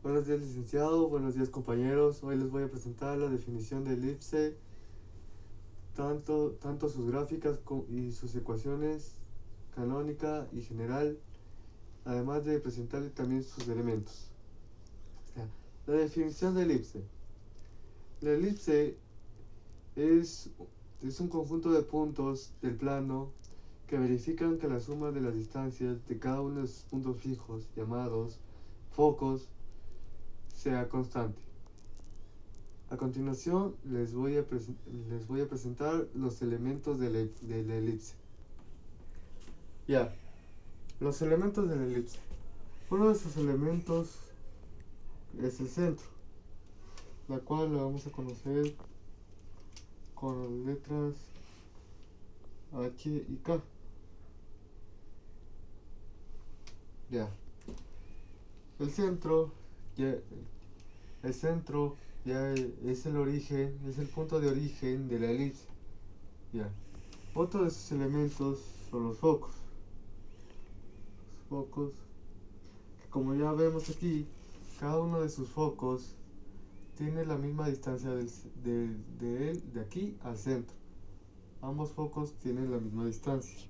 Buenos días, licenciado. Buenos días, compañeros. Hoy les voy a presentar la definición de elipse, tanto sus gráficas y sus ecuaciones, canónica y general, además de presentarle también sus elementos. La definición de elipse. La elipse es un conjunto de puntos del plano que verifican que la suma de las distancias de cada uno de sus puntos fijos, llamados focos, sea constante. A continuación les voy a presentar los elementos de la elipse. Los elementos de la elipse. Uno de sus elementos es el centro, la cual lo vamos a conocer con las letras H y K. El centro ya es el origen, es el punto de origen de la elipse. Otro de sus elementos son los focos. Los focos, que como ya vemos aquí, cada uno de sus focos tiene la misma distancia de aquí al centro. Ambos focos tienen la misma distancia.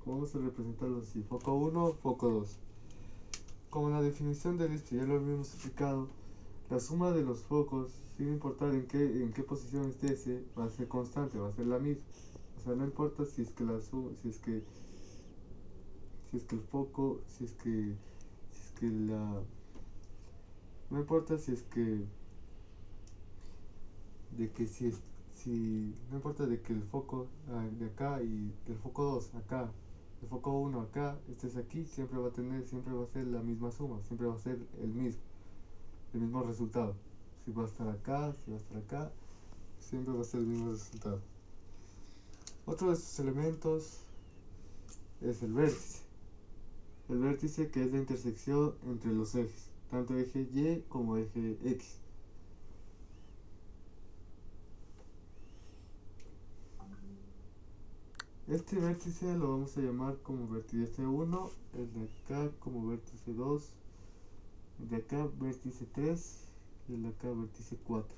Vamos a representarlos así: foco 1, foco 2. Como en la definición de elipse ya lo habíamos explicado, la suma de los focos, sin importar en qué posición esté, va a ser constante, va a ser la misma. O sea, no importa si es que el foco, no importa no importa de que el foco de acá y del foco 2 acá, el foco 1 acá, estés aquí, siempre va a ser la misma suma, siempre va a ser el mismo resultado. Si va a estar acá, si va a estar acá, siempre va a ser el mismo resultado. Otro de sus elementos es el vértice. El vértice, que es la intersección entre los ejes, tanto eje Y como eje X. Este vértice lo vamos a llamar como vértice 1, el de acá como vértice 2, el de acá vértice 3 y el de acá vértice 4.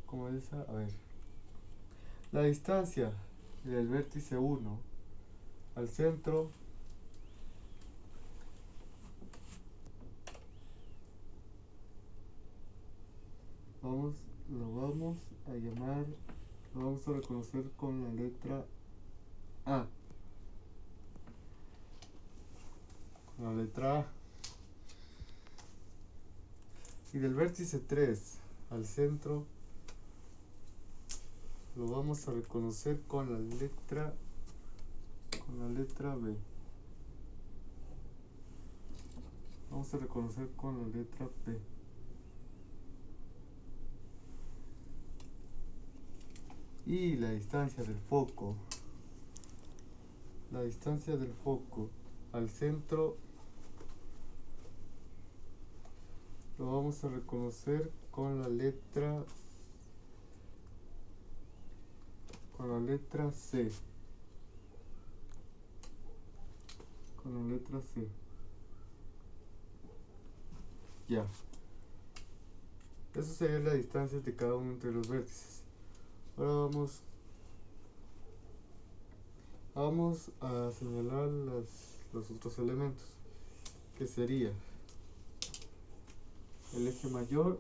Como esa, a ver. La distancia del vértice 1 al centro lo vamos a reconocer con la letra A. Con la letra A. Y del vértice 3 al centro lo vamos a reconocer con la letra B. Vamos a reconocer con la letra P. Y la distancia del foco al centro lo vamos a reconocer con la letra C. Eso sería la distancia de cada uno entre los vértices. Ahora vamos a señalar los otros elementos, que sería el eje mayor,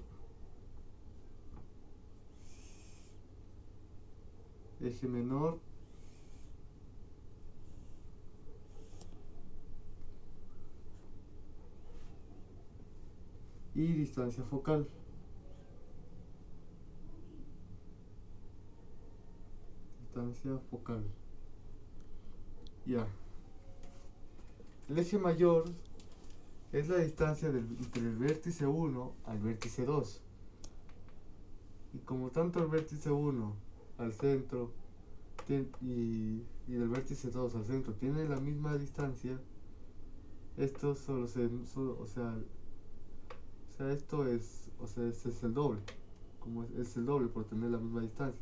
eje menor, y distancia focal. El eje mayor es la distancia entre el vértice 1 al vértice 2. Y como tanto el vértice 1 al centro y del vértice 2 al centro tienen la misma distancia, esto esto este es el doble, como es el doble por tener la misma distancia,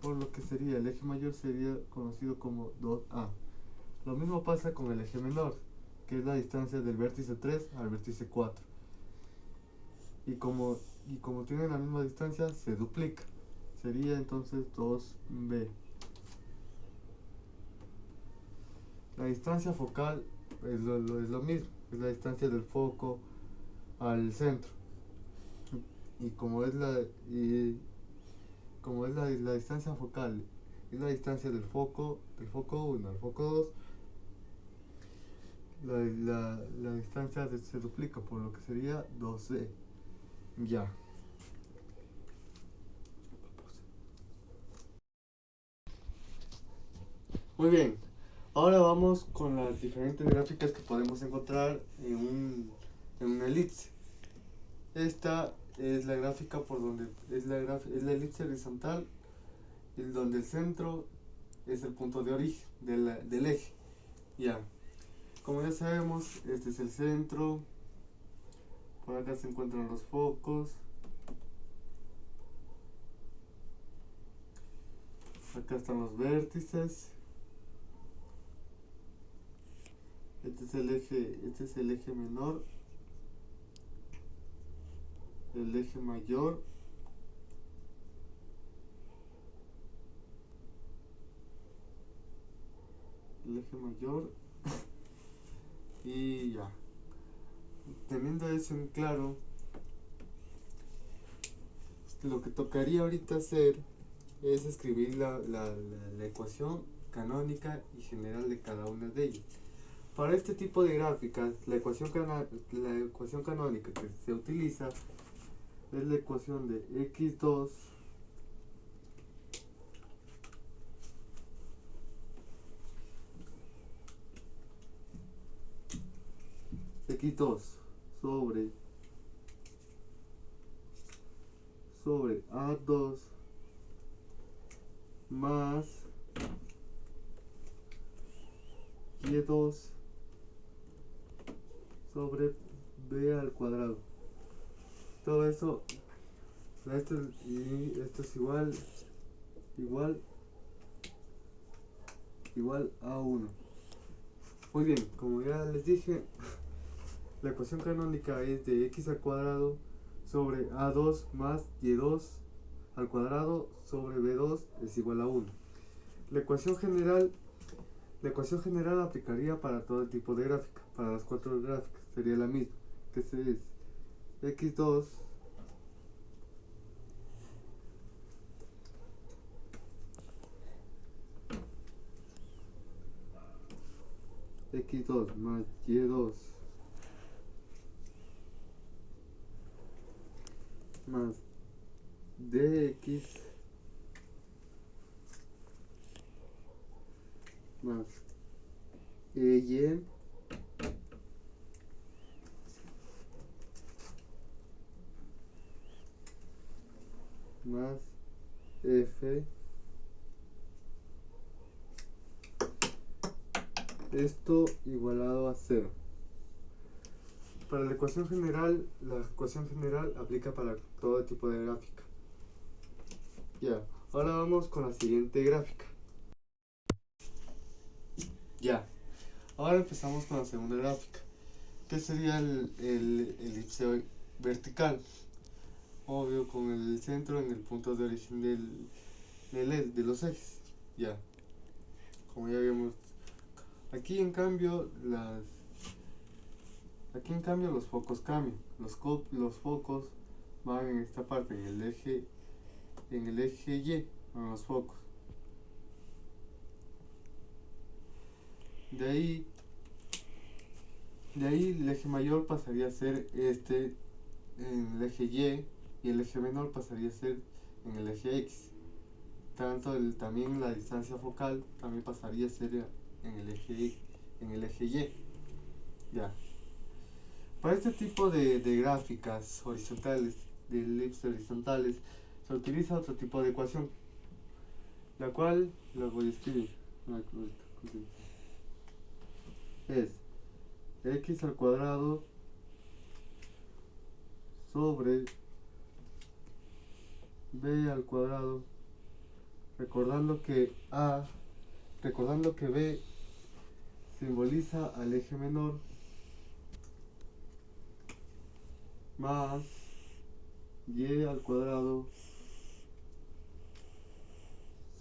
por lo que sería el eje mayor sería conocido como 2A. Lo mismo pasa con el eje menor, que es la distancia del vértice 3 al vértice 4. Y como tienen la misma distancia, se duplica. Sería entonces 2B. La distancia focal es lo mismo, es la distancia del foco al centro. Y la distancia focal es la distancia del foco 1 al foco 2, la distancia se duplica, por lo que sería 2D. Ya. Muy bien. Ahora vamos con las diferentes gráficas que podemos encontrar en una elipse. Esta es la gráfica por donde es la elipse horizontal, donde el centro es el punto de origen del eje. Ya. Como ya sabemos, este es el centro. Por acá se encuentran los focos. Acá están los vértices. Este es el eje menor, el eje mayor, y ya. Teniendo eso en claro, lo que tocaría ahorita hacer es escribir la ecuación canónica y general de cada una de ellas. Para este tipo de gráficas, la ecuación canónica que se utiliza es la ecuación de x2 sobre a2 más y2 sobre b al cuadrado. Todo eso, esto es igual a 1. Muy bien, como ya les dije, la ecuación canónica es de x al cuadrado sobre a2 más y2 al cuadrado sobre b2 es igual a 1. La ecuación general aplicaría para todo tipo de gráfica. Para las cuatro gráficas sería la misma, que es x2 más y2 más dx más ey más f, esto igualado a 0. Para la ecuación general aplica para todo tipo de gráfica. Ya, ahora vamos con la siguiente gráfica. Ya, ahora empezamos con la segunda gráfica, que sería el elipse vertical, obvio, con el centro en el punto de origen de los ejes. Ya, como ya vimos, aquí en cambio los focos cambian. Los focos van en esta parte, en el eje Y, van los focos. De ahí el eje mayor pasaría a ser en el eje y el eje menor pasaría a ser en el eje X. También la distancia focal también pasaría a ser en el eje Y. Ya. Para este tipo de gráficas horizontales, de elipses horizontales, se utiliza otro tipo de ecuación, la cual la voy a escribir. Es x al cuadrado sobre b al cuadrado, recordando que b simboliza al eje menor, más y al cuadrado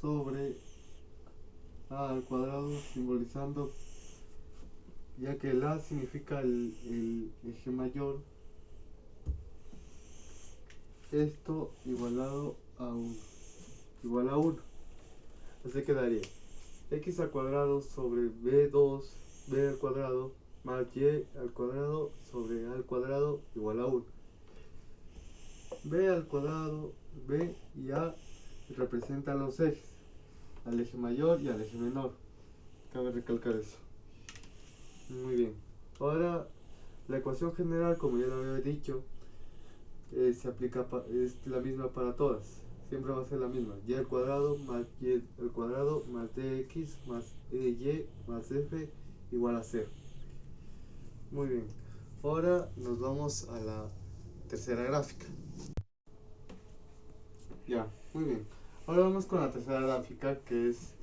sobre a al cuadrado, simbolizando, ya que el a significa el eje mayor, esto igualado a 1, igual a 1. Así quedaría x al cuadrado sobre b al cuadrado más y al cuadrado sobre a al cuadrado igual a 1. B al cuadrado, B y A representan los ejes, al eje mayor y al eje menor. Cabe recalcar eso. Muy bien. Ahora, la ecuación general, como ya lo había dicho, se aplica es la misma para todas. Siempre va a ser la misma. Y al cuadrado más y al cuadrado más dx más y más f igual a 0. Muy bien. Ahora nos vamos a la tercera gráfica. Ya, muy bien. Ahora vamos con la tercera gráfica, que es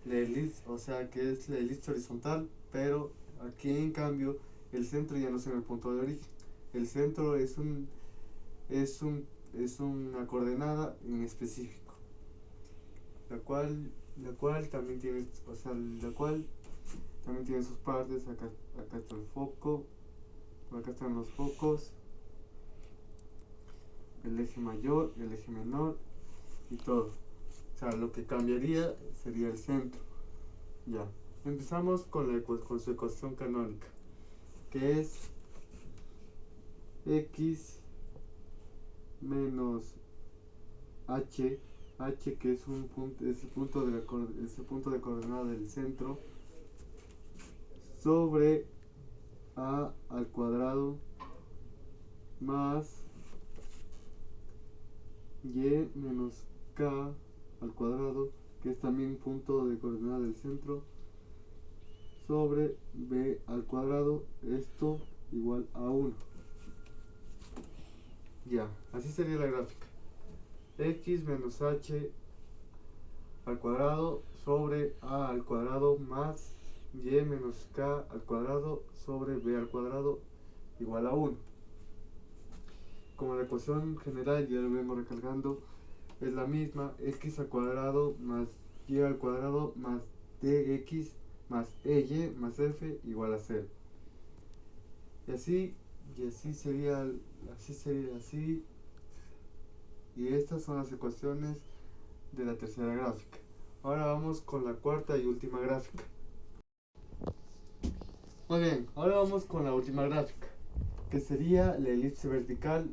la elipse, o sea, que es la elipse horizontal, pero aquí en cambio el centro ya no es en el punto de origen. El centro es una coordenada en específico, la cual también tiene, o sea, la cual también tiene sus partes. Acá está el foco, acá están los focos, el eje mayor, el eje menor y todo. O sea, lo que cambiaría sería el centro. Ya. Empezamos con su ecuación canónica, que es x menos h que es es el punto de coordenada del centro, sobre a al cuadrado más y menos k al cuadrado, que es también punto de coordenada del centro, sobre b al cuadrado, esto igual a 1. Ya, así sería la gráfica. X menos h al cuadrado sobre a al cuadrado más y menos k al cuadrado sobre b al cuadrado igual a 1. Como la ecuación general, ya lo vengo recalcando, es la misma: x al cuadrado más y al cuadrado más dx más ey más f igual a 0. Y así sería, así. Y estas son las ecuaciones de la tercera gráfica. Ahora vamos con la cuarta y última gráfica. Muy bien, ahora vamos con la última gráfica, que sería la elipse vertical,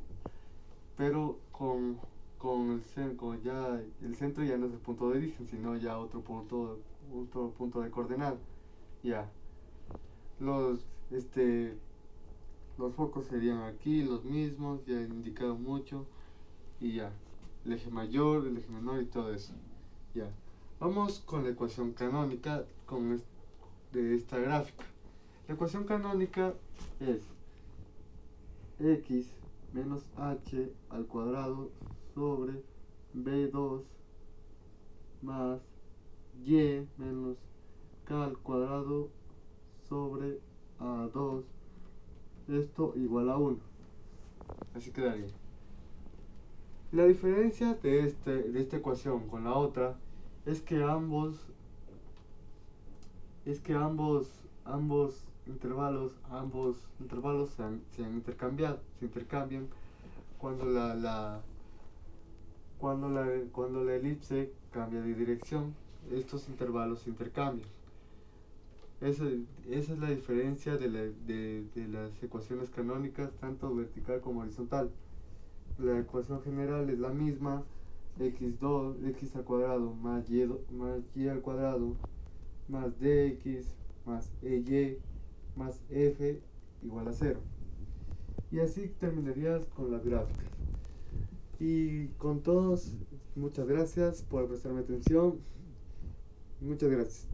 pero ya el centro ya no es el punto de origen, sino ya otro punto de coordenada. Ya. Los los focos serían aquí los mismos, ya he indicado mucho, y ya. El eje mayor, el eje menor y todo eso. Ya. Vamos con la ecuación canónica de esta gráfica. La ecuación canónica es x menos h al cuadrado sobre b2 más y menos k al cuadrado sobre a2, esto igual a 1. Así quedaría. La diferencia de esta ecuación con la otra es que ambos intervalos se han intercambiado, se intercambian cuando cuando la elipse cambia de dirección. Estos intervalos se intercambian. Esa es la diferencia de las ecuaciones canónicas, tanto vertical como horizontal. La ecuación general es la misma: x al cuadrado más y al cuadrado más dx más ey más f igual a 0. Y así terminarías con las gráficas. Y con todos, muchas gracias por prestarme atención. Muchas gracias.